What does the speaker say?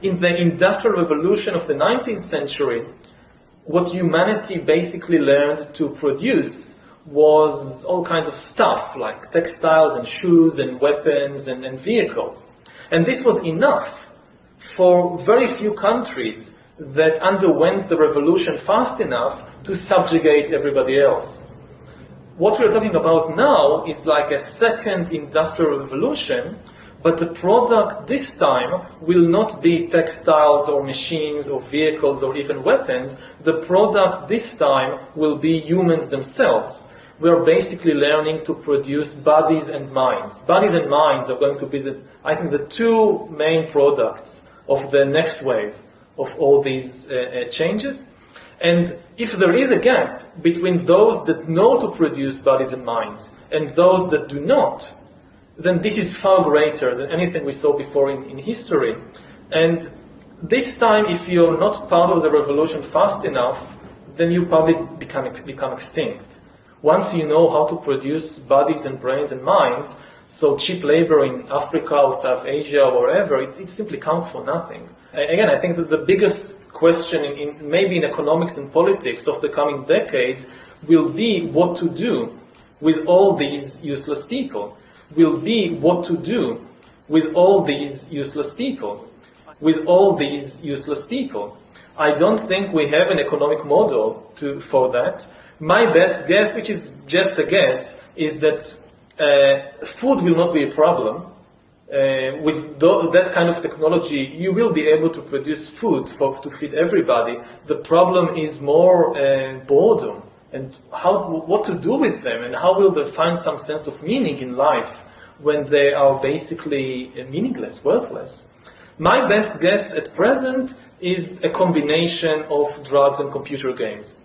In the Industrial Revolution of the 19th century, what humanity basically learned to produce was all kinds of stuff, like textiles and shoes and weapons and vehicles. And this was enough for very few countries that underwent the revolution fast enough to subjugate everybody else. What we're talking about now is like a second industrial revolution, but the product this time will not be textiles or machines or vehicles or even weapons. The product this time will be humans themselves. We're basically learning to produce bodies and minds. Bodies and minds are going to be, I think, the two main products of the next wave of all these changes. And if there is a gap between those that know to produce bodies and minds and those that do not, then this is far greater than anything we saw before in history. And this time, if you're not part of the revolution fast enough, then you probably become extinct. Once you know how to produce bodies and brains and minds, so cheap labor in Africa or South Asia or wherever, it simply counts for nothing. Again, I think that the biggest question maybe in economics and politics of the coming decades will be what to do with all these useless people. Will be what to do with all these useless people. With all these useless people. I don't think we have an economic model for that. My best guess, which is just a guess, is that food will not be a problem. With that kind of technology, you will be able to produce food to feed everybody. The problem is more boredom and what to do with them, and how will they find some sense of meaning in life when they are basically meaningless, worthless. My best guess at present is a combination of drugs and computer games.